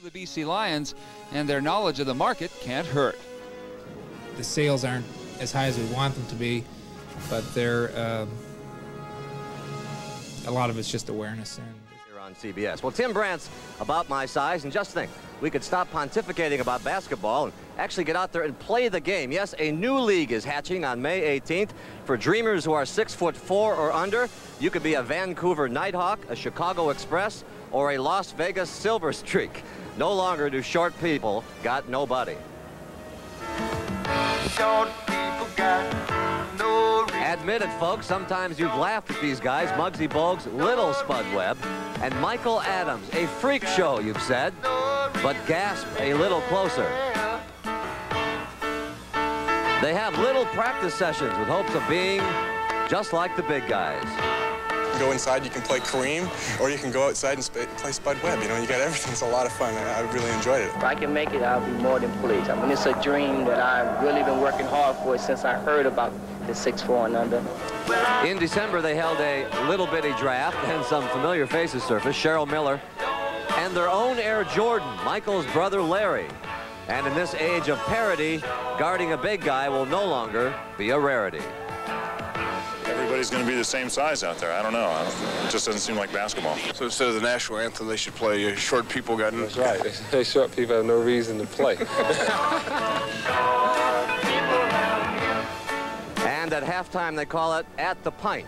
the BC Lions, and their knowledge of the market can't hurt. The sales aren't as high as we want them to be, but they're a lot of it's just awareness. Here on CBS. Well, Tim Brandt's about my size, and just think, we could stop pontificating about basketball and actually get out there and play the game. Yes, a new league is hatching on May 18th. For dreamers who are 6'4" or under, you could be a Vancouver Nighthawk, a Chicago Express, or a Las Vegas Silver Streak. No longer do short people got nobody. Short people got no reason. Admit it, folks, sometimes you've laughed at these guys. Muggsy Bogues, little Spud Webb, and Michael Adams, a freak show, you've said, but gasp a little closer. They have little practice sessions with hopes of being just like the big guys. Go inside, you can play Kareem, or you can go outside and play Spud Webb. You know, you got everything. It's a lot of fun. I really enjoyed it. If I can make it, I'll be more than pleased. I mean, it's a dream that I've really been working hard for since I heard about the 6'4" and under. In December, they held a little bitty draft, and some familiar faces surfaced. Cheryl Miller and their own Air Jordan, Michael's brother Larry. And in this age of parity, guarding a big guy will no longer be a rarity. Everybody's going to be the same size out there. I don't know. It just doesn't seem like basketball. So instead of the national anthem, they should play Short People Got... That's right. They short people have no reason to play. And at halftime, they call it At the Pint.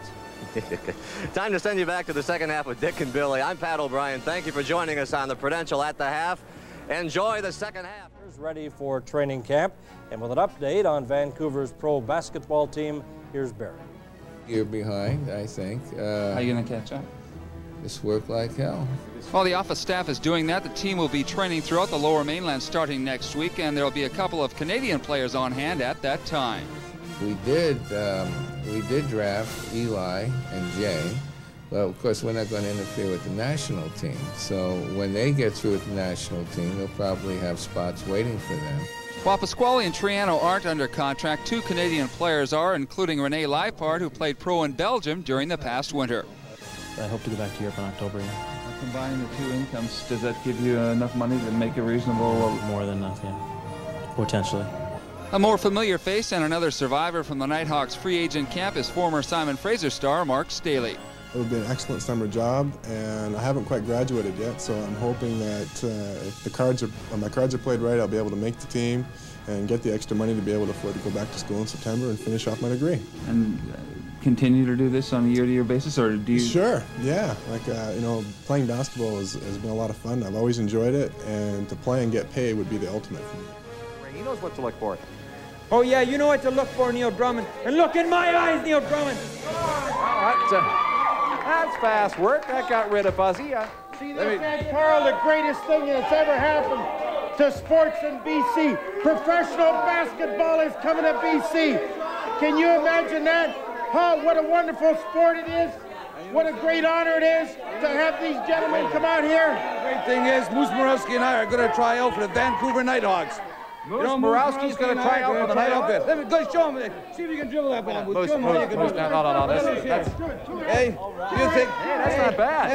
Time to send you back to the second half with Dick and Billy. I'm Pat O'Brien. Thank you for joining us on the Prudential At the Half. Enjoy the second half. Ready for training camp, and with an update on Vancouver's pro basketball team, here's Barry. You're behind, I think. How are you going to catch up? Just work like hell. While the office staff is doing that, the team will be training throughout the Lower Mainland starting next week, and there will be a couple of Canadian players on hand at that time. We did draft Eli and Jay. Well, of course, we're not going to interfere with the national team. So when they get through with the national team, they'll probably have spots waiting for them. While Pasquale and Triano aren't under contract, two Canadian players are, including Rene Leipard, who played pro in Belgium during the past winter. I hope to go back to Europe in October. Yeah. Combining the two incomes, does that give you enough money to make a reasonable... More than enough, yeah. Potentially. A more familiar face and another survivor from the Nighthawks free agent camp is former Simon Fraser star Mark Staley. It would be an excellent summer job, and I haven't quite graduated yet, so I'm hoping that if my cards are played right, I'll be able to make the team and get the extra money to be able to afford to go back to school in September and finish off my degree. And continue to do this on a year-to-year basis, or do you? Sure, yeah. Like, you know, playing basketball has been a lot of fun. I've always enjoyed it, and to play and get paid would be the ultimate for me. He knows what to look for. Oh, yeah, you know what to look for, Neil Drummond. And look in my eyes, Neil Drummond. That's fast work. That got rid of Buzzy. See this, man, Carl, the greatest thing that's ever happened to sports in BC. Professional basketball is coming to BC. Can you imagine that? Oh, what a wonderful sport it is. What a great honor it is to have these gentlemen come out here. The great thing is, Moose Morawski and I are going to try out for the Vancouver Nighthawks. Moose Morawski's going to try out for the Nighthawks. Let me go show him. See if you can dribble that ball. Moose, no. That's, hey, you think? Hey, that's not bad.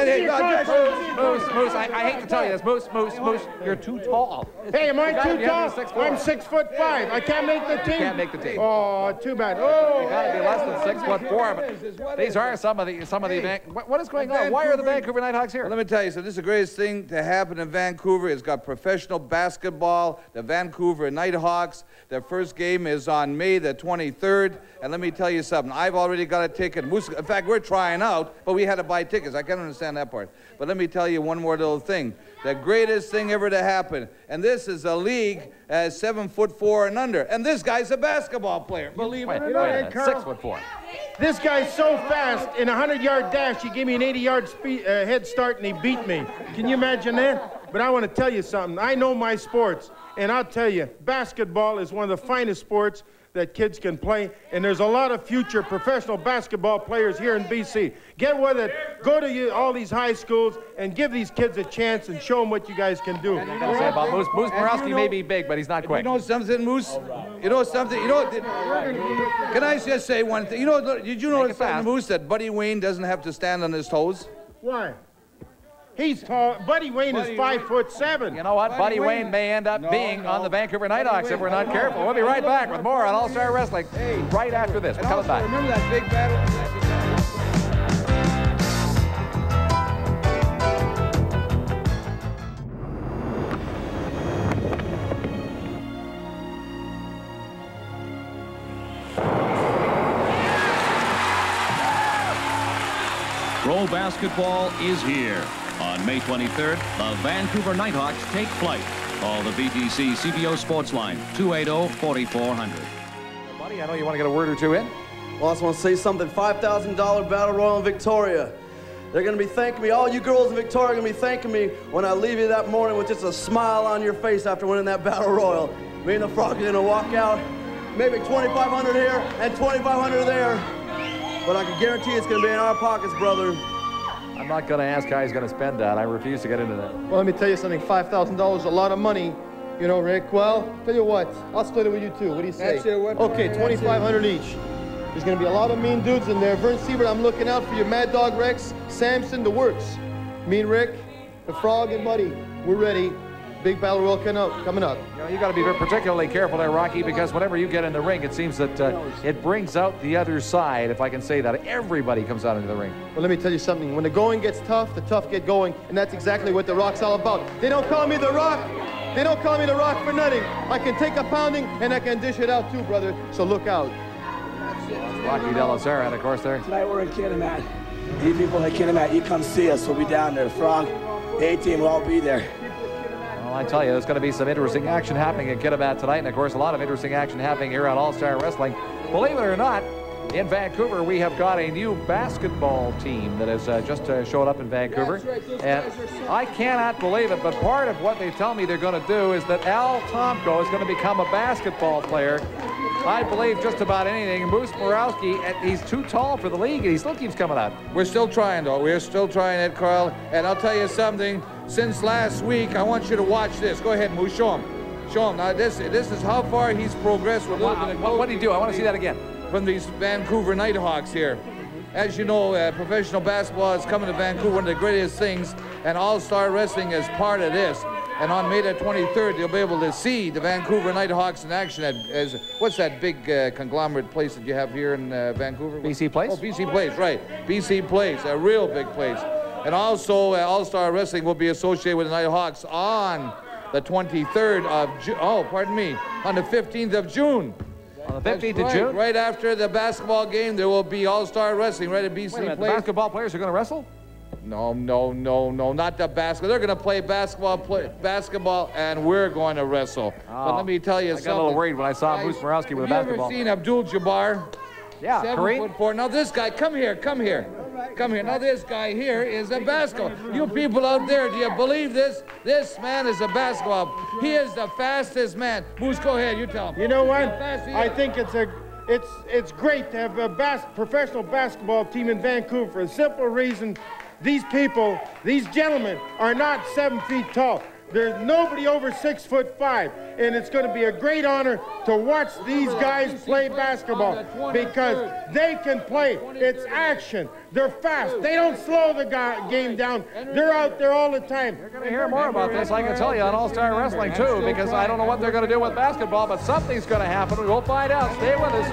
Moose, I hate to tell you this. Moose, you're too tall. Hey, am I too tall? I'm 6'5". I can't make the team. You can't make the team. Oh, too bad. Oh, you got to be less than 6'4". But these are some of the. What is going on? Why are the Vancouver Nighthawks here? Well, let me tell you, so this is the greatest thing to happen in Vancouver. It's got professional basketball. The Vancouver Nighthawks. Their first game is on May the 23rd. And let me tell you something. I've already got a ticket. In fact, we're trying out, but we had to buy tickets. I can't understand that part. But let me tell you one more little thing. The greatest thing ever to happen. And this is a league 7'4" and under. And this guy's a basketball player. Believe it or not, Carl. 6'4". This guy's so fast. In a 100-yard dash, he gave me an 80-yard head start, and he beat me. Can you imagine that? But I want to tell you something. I know my sports, and I'll tell you, basketball is one of the finest sports that kids can play, and there's a lot of future professional basketball players here in BC. Get with it. Go to all these high schools and give these kids a chance and show them what you guys can do. And you know, say about Moose Morawski may be big, but he's not quick. You know something, Moose? You know something? You know, can I just say one thing? You know, did you notice something, Moose, that Buddy Wayne doesn't have to stand on his toes? Why? He's tall. Buddy Wayne is 5'7". You know what? Buddy Wayne may end up being on the Vancouver Nighthawks if we're not careful. We'll be right back with more on All-Star Wrestling right after this. We're coming back. Remember that big battle? Pro basketball is here. On May 23rd, the Vancouver Nighthawks take flight. Call the VTC CBO Sports Line, 280-4400. Buddy, I know you want to get a word or two in. Well, I just want to say something. $5,000 Battle Royal in Victoria. They're going to be thanking me. All you girls in Victoria are going to be thanking me when I leave you that morning with just a smile on your face after winning that Battle Royal. Me and the Frog are going to walk out, maybe $2,500 here and $2,500 there. But I can guarantee it's going to be in our pockets, brother. I'm not going to ask how he's going to spend that. I refuse to get into that. Well, let me tell you something. $5,000 is a lot of money. You know, Rick. Well, tell you what. I'll split it with you, too. What do you say? That's it. Okay, $2,500 each. There's going to be a lot of mean dudes in there. Vern Siebert, I'm looking out for you. Mad Dog Rex, Samson, the works. Mean Rick, the Frog, and Muddy. We're ready. Big battle royal coming up. You know, you got to be particularly careful there, Rocky, because whenever you get in the ring, it seems that it brings out the other side, if I can say that. Everybody comes out into the ring. Well, let me tell you something. When the going gets tough, the tough get going, and that's exactly what The Rock's all about. They don't call me The Rock. They don't call me The Rock for nothing. I can take a pounding, and I can dish it out too, brother. So look out. Rocky De La Serra, and of course, there. Tonight we're in Kitimat. You people in Kitimat, you come see us. We'll be down there. Frog, the A-team will all be there. Well, I tell you, there's going to be some interesting action happening at Kitimat tonight, and of course, a lot of interesting action happening here on All-Star Wrestling. Believe it or not, in Vancouver, we have got a new basketball team that has just showed up in Vancouver. And I cannot believe it, but part of what they tell me they're going to do is that Al Tomko is going to become a basketball player. I believe just about anything. Moose Borowski, he's too tall for the league, and he still keeps coming out. We're still trying, though. We're still trying it, Carl. And I'll tell you something. Since last week, I want you to watch this. Go ahead, Moose. Show him. Show him. Now, this is how far he's progressed with a little bit of what did he do? I want to see that again. From these Vancouver Nighthawks here. As you know, professional basketball is coming to Vancouver, one of the greatest things, and All-Star Wrestling is part of this. And on May the 23rd, you'll be able to see the Vancouver Nighthawks in action at, what's that big conglomerate place that you have here in Vancouver? BC Place? Oh, BC Place, right. BC Place, a real big place. And also, All-Star Wrestling will be associated with the Nighthawks on the 23rd of June. Oh, pardon me, on the 15th of June. On the 15th of June? Right after the basketball game, there will be All-Star Wrestling right at BC Place. The basketball players are going to wrestle? No, not the basketball. They're going to play basketball, and we're going to wrestle. Oh, but let me tell you something. I got a little worried when I saw Moose Borowski with a basketball. Have you ever seen Abdul-Jabbar? Yeah, 7'4". Now this guy, come here. Now this guy here is a basketball. You people out there, do you believe this? This man is a basketball. He is the fastest man. Moose, go ahead. You tell him. You know what? I think it's great to have a professional basketball team in Vancouver for a simple reason. These people, these gentlemen, are not 7 feet tall. There's nobody over 6'5", and it's going to be a great honor to watch these guys play basketball because they can play. It's action. They're fast. They don't slow the game down. They're out there all the time. You're going to hear more about this, I can tell you, on All-Star Wrestling, too, because I don't know what they're going to do with basketball, but something's going to happen. We'll find out. Stay with us.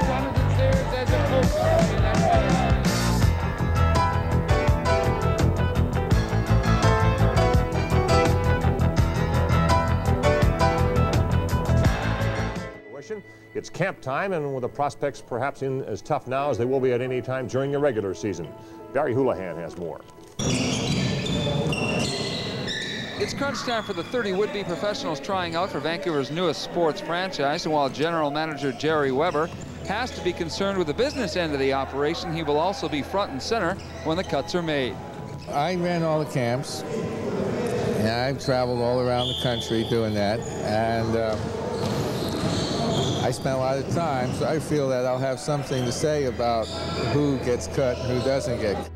It's camp time, and with the prospects perhaps in as tough now as they will be at any time during the regular season. Barry Houlihan has more. It's crunch time for the 30 would-be professionals trying out for Vancouver's newest sports franchise, and while General Manager Jerry Weber has to be concerned with the business end of the operation, he will also be front and center when the cuts are made. I ran all the camps, and I've traveled all around the country doing that, and I spent a lot of time, so I feel that I'll have something to say about who gets cut and who doesn't get cut.